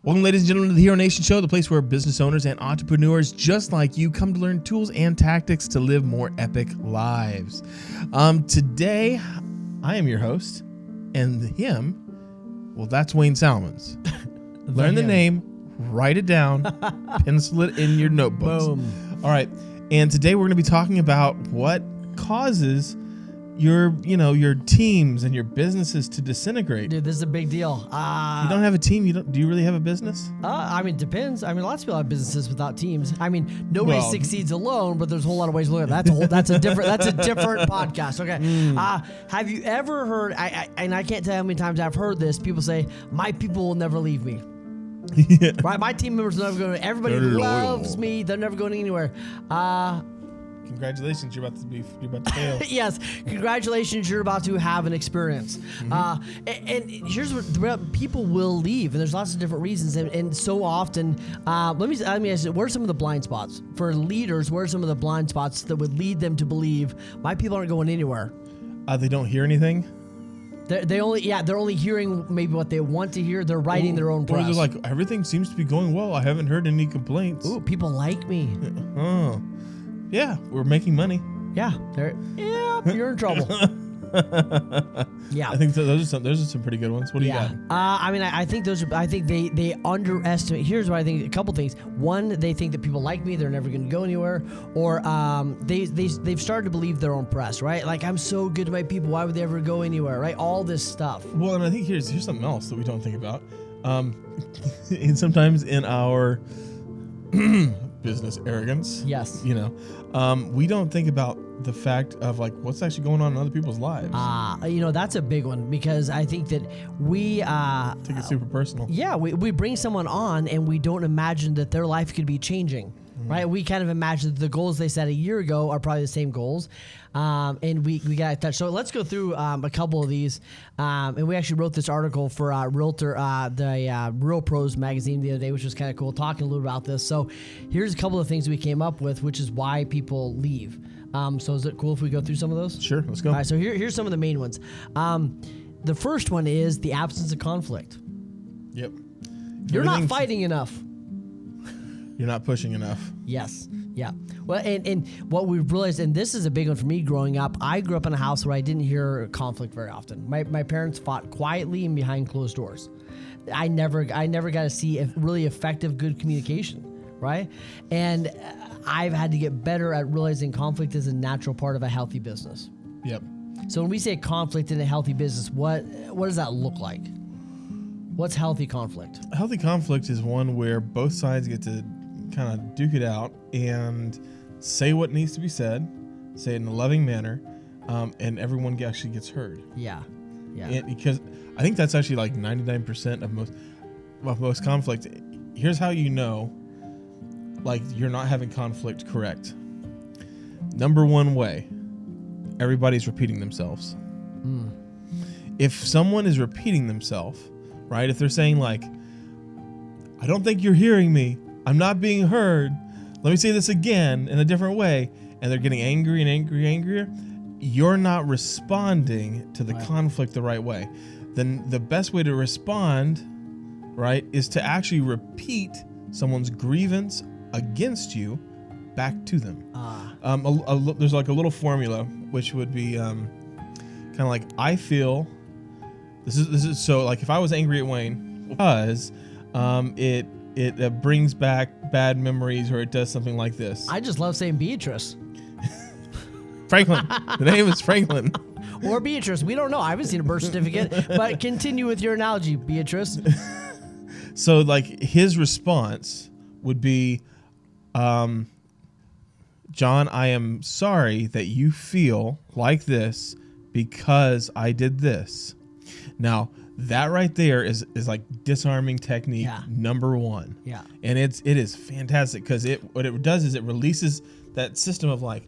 Welcome, ladies and gentlemen, to the Hero Nation Show, the place where business owners and entrepreneurs just like you come to learn tools and tactics to live more epic lives. Today, I am your host, and him, well, that's Wayne Salmans. Learn the name, write it down, pencil it in your notebooks. Boom. All right, and today we're going to be talking about what causes your teams and your businesses to disintegrate. Dude, this is a big deal. You don't have a team. Do you really have a business? It depends. Lots of people have businesses without teams. Nobody succeeds alone, but there's a whole lot of ways to look at it. That's a different podcast. Okay. Have you ever heard? I can't tell you how many times I've heard this. People say, "My people will never leave me." Yeah. Right? My team members will never go. Everybody loves me. They're never going anywhere. Congratulations, you're about to fail. Yes, congratulations, you're about to have an experience. Mm-hmm. And here's what people will leave, and there's lots of different reasons. And so often, let me ask you, what are some of the blind spots for leaders? What are some of the blind spots that would lead them to believe my people aren't going anywhere? They don't hear anything. They're only hearing maybe what they want to hear. They're writing their own press. Or they're like, everything seems to be going well. I haven't heard any complaints. Ooh, people like me. Oh. Yeah, we're making money. Yeah, you're in trouble. Yeah, I think those are some pretty good ones. What do you got? I think they underestimate. Here's what I think: a couple things. One, they think that people like me; they're never going to go anywhere. Or they've started to believe their own press, right? Like, I'm so good to my people; why would they ever go anywhere, right? All this stuff. Well, and I think here's something else that we don't think about. And sometimes in our business arrogance, yes, we don't think about the fact of like what's actually going on in other people's lives. That's a big one, because I think that we take it super personal. Yeah, we bring someone on and we don't imagine that their life could be changing. Right, we kind of imagine that the goals they set a year ago are probably the same goals, and we got to touch. So let's go through a couple of these, and we actually wrote this article for Realtor, the Real Pros magazine the other day, which was kind of cool, talking a little about this. So here's a couple of things we came up with, which is why people leave. So is it cool if we go through some of those? Sure, let's go. All right, so here's some of the main ones. The first one is the absence of conflict. Yep. You're not fighting enough. You're not pushing enough. Yes. Yeah. Well, and what we've realized, and this is a big one for me growing up, I grew up in a house where I didn't hear conflict very often. My parents fought quietly and behind closed doors. I never got to see a really effective, good communication, right? And I've had to get better at realizing conflict is a natural part of a healthy business. Yep. So when we say conflict in a healthy business, what does that look like? What's healthy conflict? Healthy conflict is one where both sides get to kind of duke it out and say what needs to be said, say it in a loving manner, and everyone actually gets heard. Yeah. And because I think that's actually like 99% of most conflict. Here's how you know, like, you're not having conflict correct. Number one way, everybody's repeating themselves. If someone is repeating themselves, right? If they're saying like, I don't think you're hearing me, I'm not being heard, let me say this again in a different way, and they're getting angry and angrier, you're not responding to the conflict the right way. Then the best way to respond, right, is to actually repeat someone's grievance against you back to them. There's like a little formula, which would be kind of like, I feel, this is so like if I was angry at Wayne, because it brings back bad memories, or it does something like this. I just love saying Beatrice. Franklin. The name is Franklin. Or Beatrice. We don't know. I haven't seen a birth certificate. But continue with your analogy, Beatrice. So like his response would be, John, I am sorry that you feel like this because I did this. Now, that right there is like disarming technique number one. Yeah. And it is fantastic, because what it does is it releases that system of like,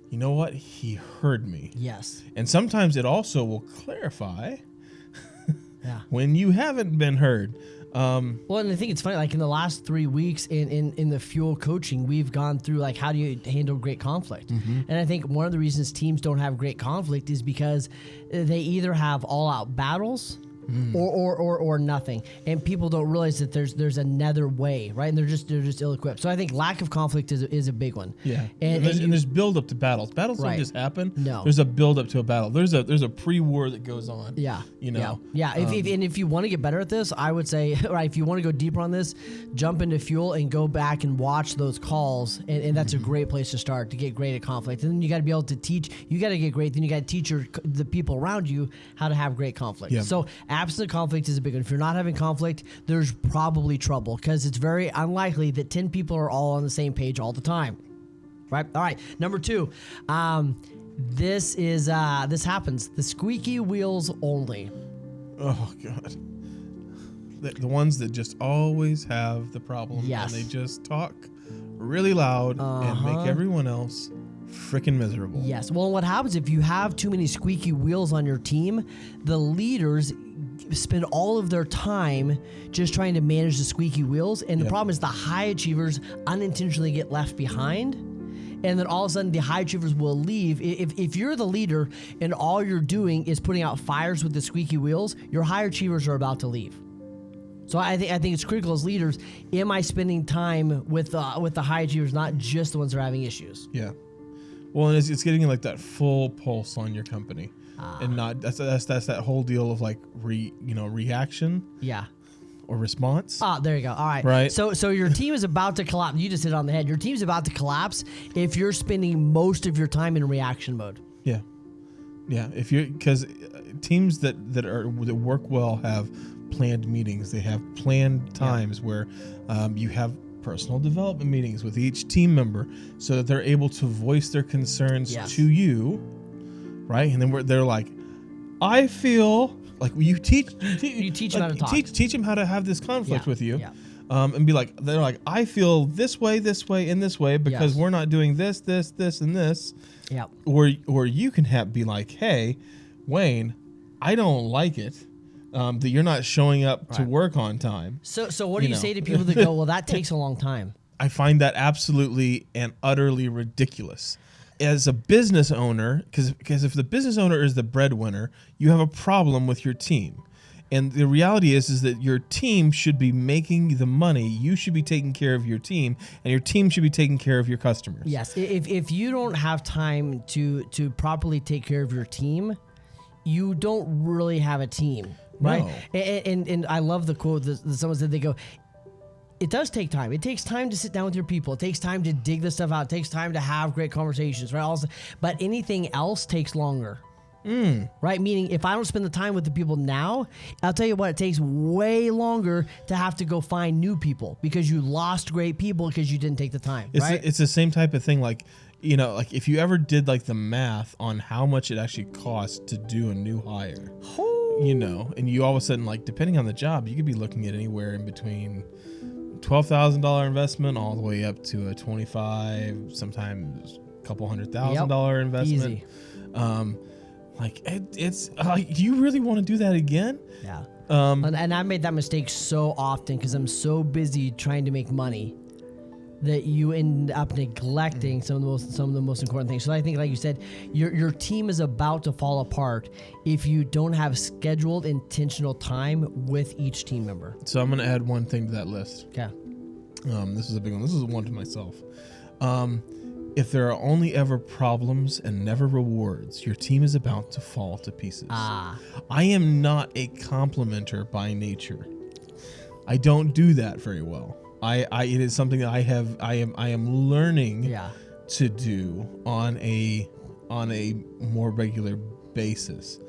you know what? He heard me. Yes. And sometimes it also will clarify when you haven't been heard. Well, and I think it's funny, like in the last 3 weeks in the Fuel coaching, we've gone through like, how do you handle great conflict? Mm-hmm. And I think one of the reasons teams don't have great conflict is because they either have all out battles or nothing, and people don't realize that there's another way, right? And they're just ill-equipped. So I think lack of conflict is a big one. Yeah, and there's build up to battles. Battles Right. don't just happen. No. There's a build up to a battle. There's a pre-war that goes on. Yeah, you know. Yeah. If you want to get better at this, I would say, right, if you want to go deeper on this, jump into Fuel and go back and watch those calls, and that's a great place to start to get great at conflict. And then you got to be able to teach. You got to get great. Then you got to teach the people around you how to have great conflict. Yeah. So absent conflict is a big one. If you're not having conflict, there's probably trouble, because it's very unlikely that 10 people are all on the same page all the time. Right? All right. Number 2. This happens. The squeaky wheels only. Oh God. The ones that just always have the problem. Yes. And they just talk really loud and make everyone else freaking miserable. Yes. Well, what happens if you have too many squeaky wheels on your team? The leaders spend all of their time just trying to manage the squeaky wheels, and the problem is the high achievers unintentionally get left behind, and then all of a sudden the high achievers will leave. If you're the leader and all you're doing is putting out fires with the squeaky wheels, your high achievers are about to leave. So I think it's critical as leaders. Am I spending time with the high achievers, not just the ones that are having issues? Yeah. Well, and it's getting like that full pulse on your company, and not that's that whole deal of like reaction. Yeah. Or response. There you go. All right. Right. So your team is about to collapse. You just hit it on the head. Your team's about to collapse if you're spending most of your time in reaction mode. Yeah. Yeah. Because teams that work well have planned meetings. They have planned times where you have personal development meetings with each team member, so that they're able to voice their concerns to you, right? And then they're like, I feel like you teach them how to talk. Teach them how to have this conflict with you, and be like, they're like, I feel this way, and this way because we're not doing this, and this. Yeah. Or you can be like, hey, Wayne, I don't like it. That you're not showing up to work on time. So what do you say to people that go, well, that takes a long time? I find that absolutely and utterly ridiculous. As a business owner, because if the business owner is the breadwinner, you have a problem with your team. And the reality is that your team should be making the money. You should be taking care of your team, and your team should be taking care of your customers. Yes. If you don't have time to properly take care of your team, you don't really have a team. Right. No. And I love the quote that someone said. They go, it does take time. It takes time to sit down with your people. It takes time to dig this stuff out. It takes time to have great conversations, right? But anything else takes longer. Right? Meaning, if I don't spend the time with the people now, I'll tell you what, it takes way longer to have to go find new people because you lost great people because you didn't take the time. It's the same type of thing. Like, like if you ever did like the math on how much it actually costs to do a new hire, and you all of a sudden, like, depending on the job, you could be looking at anywhere in between $12,000 investment all the way up to a $25,000, sometimes a couple $100,000 investment. Easy. Like it's like, do you really want to do that again? Yeah. And I made that mistake so often because I'm so busy trying to make money that you end up neglecting some of the most important things. So I think, like you said, your team is about to fall apart if you don't have scheduled, intentional time with each team member. So I'm going to add one thing to that list. Okay. This is a big one. This is one to myself. If there are only ever problems and never rewards, your team is about to fall to pieces. I am not a complimenter by nature. I don't do that very well. It is something that I am learning to do on a more regular basis.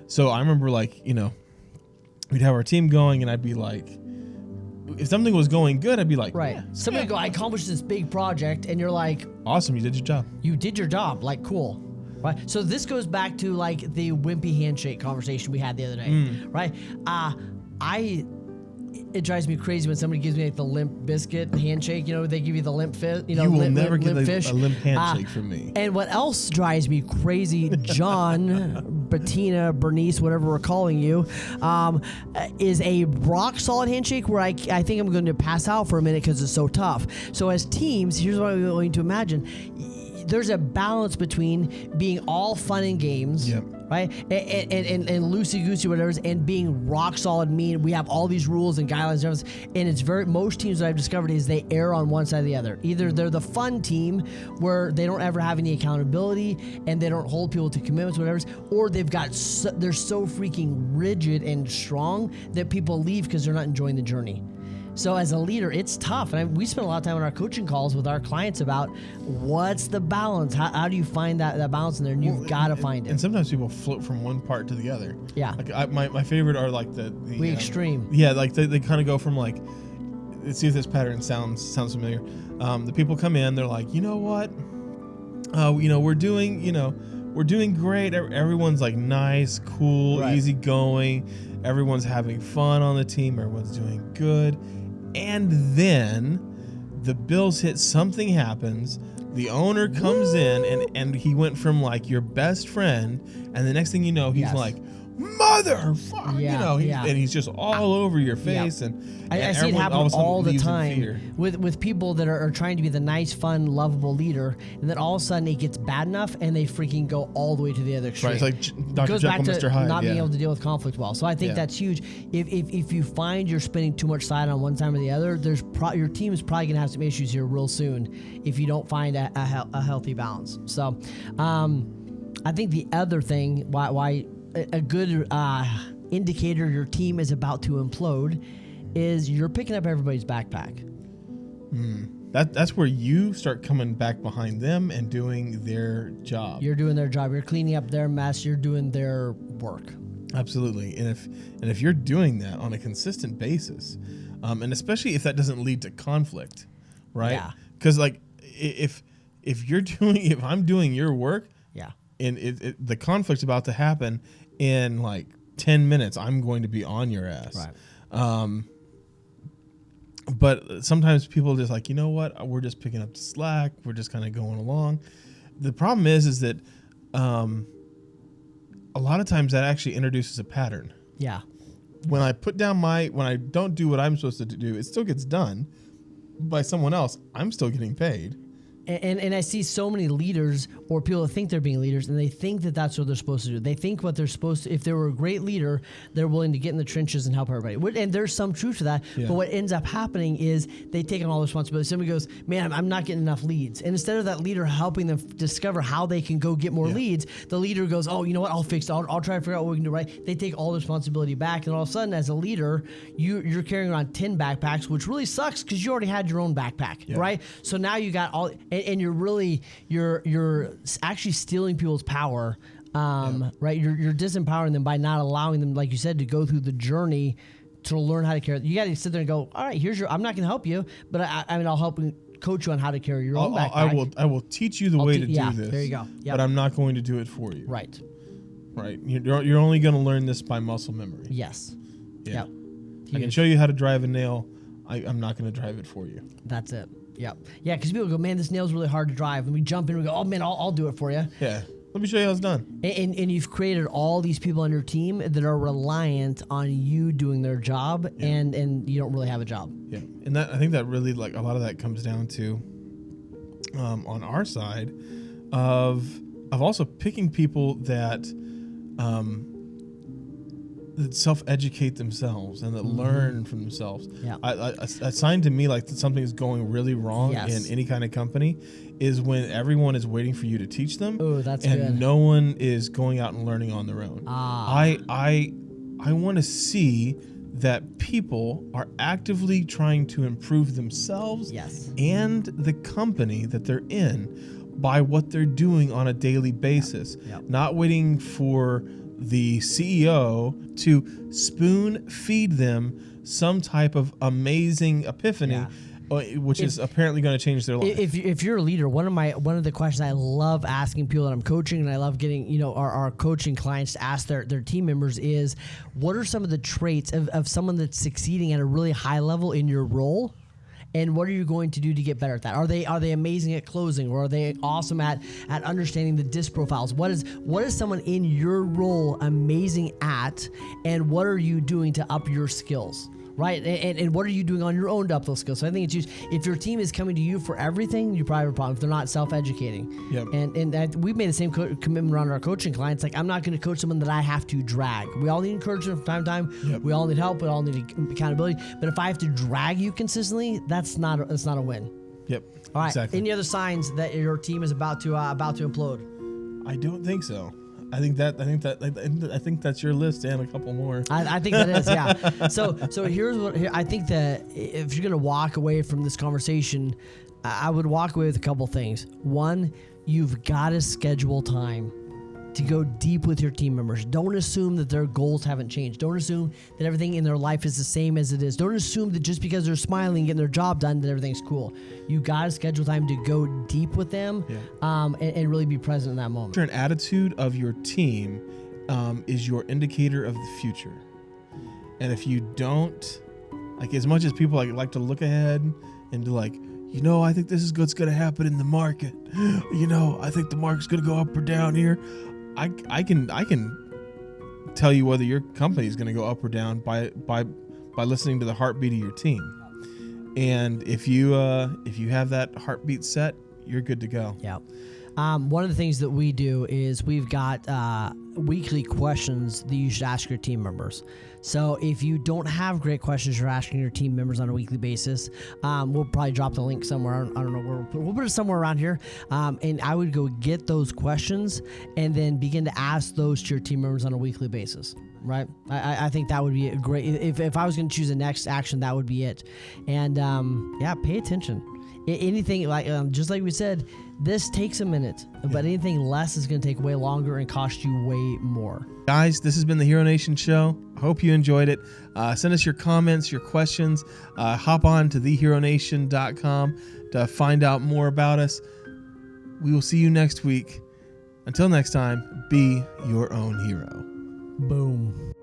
So I remember, like, we'd have our team going, and I'd be like, if something was going good, I'd be like, right. Somebody go, I accomplished this big project, and you're like, awesome, you did your job. You did your job, like, cool. Right. So this goes back to like the wimpy handshake conversation we had the other day, right? It drives me crazy when somebody gives me like the limp biscuit handshake. They give you the limp fish. You will never get a limp handshake from me. And what else drives me crazy, John, Bettina, Bernice, whatever we're calling you, is a rock solid handshake where I think I'm going to pass out for a minute because it's so tough. So as teams, here's what I'm going to imagine. There's a balance between being all fun and games right? And loosey-goosey, whatever, and being rock solid mean. We have all these rules and guidelines and everything. And it's most teams that I've discovered is they err on one side or the other. Either they're the fun team where they don't ever have any accountability and they don't hold people to commitments, whatever, or they're so freaking rigid and strong that people leave because they're not enjoying the journey. So as a leader, it's tough. And we spend a lot of time on our coaching calls with our clients about what's the balance? How do you find that balance in there? And you've got to find it. And sometimes people float from one part to the other. Yeah. Like my favorite are like the extreme. Yeah, like they kind of go from like, let's see if this pattern sounds familiar. The people come in, they're like, you know what? We're doing great. Everyone's like nice, cool, right. easygoing. Everyone's having fun on the team. Everyone's doing good. And then the bills hit, something happens. The owner comes in and he went from like your best friend, and the next thing you know, he's like, motherfucker, and he's just all over your face. And I see it happen all the time with people that are trying to be the nice, fun, lovable leader, and then all of a sudden it gets bad enough and they freaking go all the way to the other extreme. Right, it's like Dr. Jekyll, Mr. Hyde. Not being able to deal with conflict well. So I think that's huge. If you find you're spending too much side on one side or the other, your team is probably going to have some issues here real soon if you don't find a healthy balance. So I think the other thing why a good indicator your team is about to implode is you're picking up everybody's backpack. That's where you start coming back behind them and doing their job. You're doing their job. You're cleaning up their mess. You're doing their work. Absolutely. And if you're doing that on a consistent basis, and especially if that doesn't lead to conflict, right? Yeah. Because like if I'm doing your work, and the conflict's about to happen in like 10 minutes, I'm going to be on your ass. Right. But sometimes people are just like, you know what? We're just picking up the slack. We're just kind of going along. The problem is that a lot of times that actually introduces a pattern. Yeah. When I when I don't do what I'm supposed to do, it still gets done by someone else. I'm still getting paid. And I see so many leaders or people that think they're being leaders, and they think that that's what they're supposed to do. They think what they're supposed to, if they were a great leader, they're willing to get in the trenches and help everybody. And there's some truth to that. Yeah. But what ends up happening is they take on all the responsibility. Somebody goes, man, I'm not getting enough leads. And instead of that leader helping them discover how they can go get more leads, the leader goes, oh, you know what? I'll fix it. I'll try to figure out what we can do right. They take all the responsibility back. And all of a sudden, as a leader, you're carrying around 10 backpacks, which really sucks because you already had your own backpack, right? So now you got all... And you're actually stealing people's power, right? You're disempowering them by not allowing them, like you said, to go through the journey to learn how to carry. You got to sit there and go, all right, I'm not going to help you, but I'll help coach you on how to carry your own backpack. I will teach you the way to do this. There you go. Yep. But I'm not going to do it for you. Right. You're only going to learn this by muscle memory. Yes. Yeah. Yep. I can show you how to drive a nail. I'm not going to drive it for you. That's it. Yep. Yeah, because people go, man, this nail's really hard to drive. And we jump in and we go, oh, man, I'll do it for you. Yeah. Let me show you how it's done. And you've created all these people on your team that are reliant on you doing their job, and you don't really have a job. Yeah. And I think that really, like, a lot of that comes down to, on our side, of also picking people that self-educate themselves and that learn from themselves. Yeah. A sign to me like that something is going really wrong in any kind of company is when everyone is waiting for you to teach them. Oh, that's and good. No one is going out and learning on their own. I want to see that people are actively trying to improve themselves and the company that they're in by what they're doing on a daily basis. Not waiting for the CEO to spoon feed them some type of amazing epiphany, which is apparently going to change their life. If you're a leader, one of the questions I love asking people that I'm coaching, and I love getting our coaching clients to ask their team members is, what are some of the traits of someone that's succeeding at a really high level in your role? And what are you going to do to get better at that? Are they amazing at closing, or are they awesome at understanding the disc profiles? What is someone in your role amazing at, and what are you doing to up your skills? right? And what are you doing on your own to up those skills? So I think it's if your team is coming to you for everything, you probably have a problem. If they're not self-educating. Yep. And we've made the same commitment around our coaching clients. Like, I'm not going to coach someone that I have to drag. We all need encouragement from time to time. Yep. We all need help. We all need accountability. But if I have to drag you consistently, that's not a win. Yep. All right. Exactly. Any other signs that your team is about to implode? I don't think so. I think that's your list and a couple more. I think that is, yeah. So here's what I think that if you're gonna walk away from this conversation, I would walk away with a couple things. One, you've got to schedule time to go deep with your team members. Don't assume that their goals haven't changed. Don't assume that everything in their life is the same as it is. Don't assume that just because they're smiling and getting their job done that everything's cool. You got to schedule time to go deep with them, and really be present in that moment. An attitude of your team is your indicator of the future. And if you don't, like, as much as people like to look ahead and to like, I think this is what's going to happen in the market. I think the market's going to go up or down here. I can tell you whether your company is going to go up or down by listening to the heartbeat of your team. And if you have that heartbeat set, you're good to go. Yeah. One of the things that we do is we've got weekly questions that you should ask your team members. So if you don't have great questions you're asking your team members on a weekly basis, we'll probably drop the link somewhere. I don't know where we'll put it somewhere around here. And I would go get those questions and then begin to ask those to your team members on a weekly basis. Right. I think that would be a great, if I was going to choose the next action, that would be it. And pay attention. Anything like, just like we said, this takes a minute, but anything less is going to take way longer and cost you way more. Guys, this has been the Hero Nation Show. I hope you enjoyed it. Send us your comments, your questions. Hop on to theheronation.com to find out more about us. We will see you next week. Until next time, be your own hero. Boom.